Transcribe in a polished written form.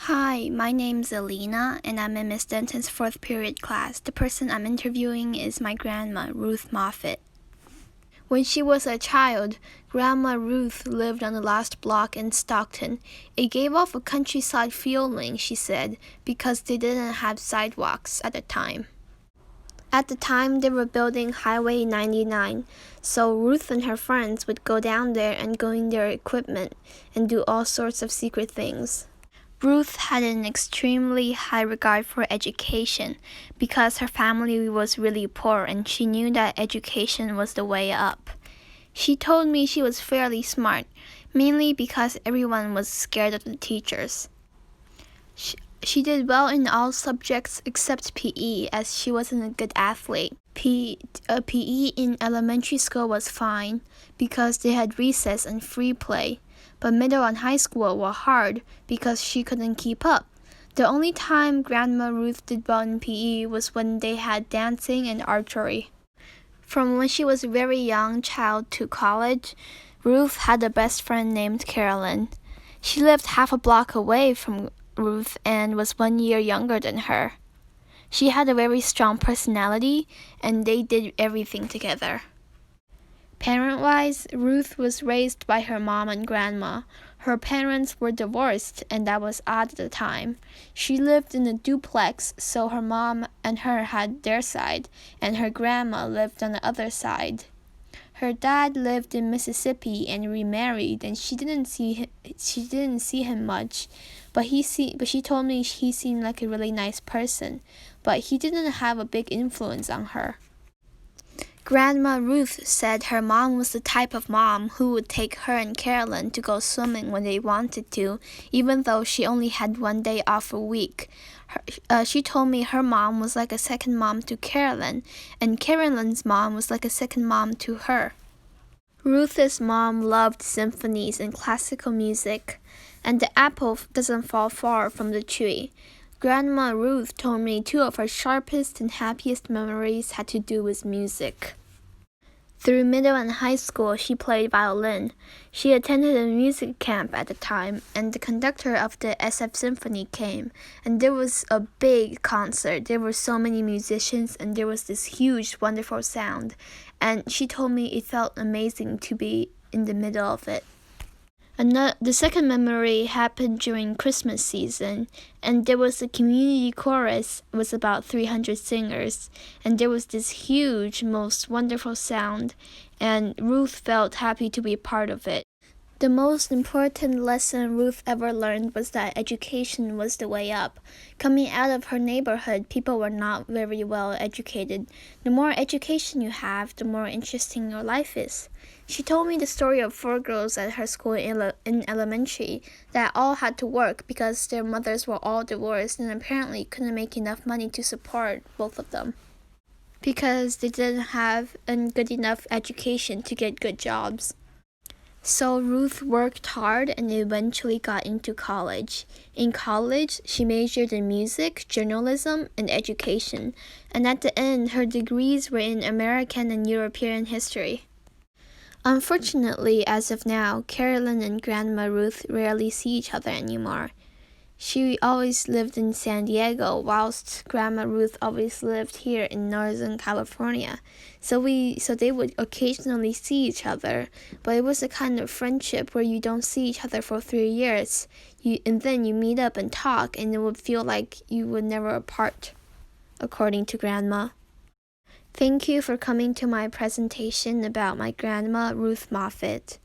Hi, my name's Alina, and I'm in Miss Denton's fourth period class. The person I'm interviewing is my grandma, Ruth Moffat. When she was a child, Grandma Ruth lived on the last block in Stockton. It gave off a countryside feeling, she said, because they didn't have sidewalks at the time. At the time, they were building Highway 99, so Ruth and her friends would go down there and go in their equipment and do all sorts of secret things. Ruth had an extremely high regard for education because her family was really poor and she knew that education was the way up. She told me she was fairly smart, mainly because everyone was scared of the teachers. She did well in all subjects except PE, as she wasn't a good athlete. PE in elementary school was fine because they had recess and free play, but middle and high school were hard because she couldn't keep up. The only time Grandma Ruth did well in PE was when they had dancing and archery. From when she was a very young child to college, Ruth had a best friend named Carolyn. She lived half a block away from Ruth and was 1 year younger than her. She had a very strong personality, and they did everything together. Parent-wise, Ruth was raised by her mom and grandma. Her parents were divorced, and that was odd at the time. She lived in a duplex, so her mom and her had their side, and her grandma lived on the other side. Her dad lived in Mississippi and remarried, and she didn't see him much, but she told me he seemed like a really nice person, but he didn't have a big influence on her. Grandma Ruth said her mom was the type of mom who would take her and Carolyn to go swimming when they wanted to, even though she only had 1 day off a week. She told me her mom was like a second mom to Carolyn, and Carolyn's mom was like a second mom to her. Ruth's mom loved symphonies and classical music, and the apple doesn't fall far from the tree. Grandma Ruth told me 2 of her sharpest and happiest memories had to do with music. Through middle and high school, she played violin. She attended a music camp at the time, and the conductor of the SF Symphony came, and there was a big concert. There were so many musicians, and there was this huge, wonderful sound, and she told me it felt amazing to be in the middle of it. The second memory happened during Christmas season, and there was a community chorus with about 300 singers, and there was this huge, most wonderful sound, and Ruth felt happy to be a part of it. The most important lesson Ruth ever learned was that education was the way up. Coming out of her neighborhood, people were not very well educated. The more education you have, the more interesting your life is. She told me the story of 4 girls at her school in elementary that all had to work because their mothers were all divorced and apparently couldn't make enough money to support both of them because they didn't have a good enough education to get good jobs. So Ruth worked hard and eventually got into college. In college, she majored in music, journalism, and education, and at the end, her degrees were in American and European history. Unfortunately, as of now, Carolyn and Grandma Ruth rarely see each other anymore. She always lived in San Diego, whilst Grandma Ruth always lived here in Northern California. So they would occasionally see each other, but it was a kind of friendship where you don't see each other for 3 years, and then you meet up and talk, and it would feel like you were never apart, according to Grandma. Thank you for coming to my presentation about my grandma, Ruth Moffat.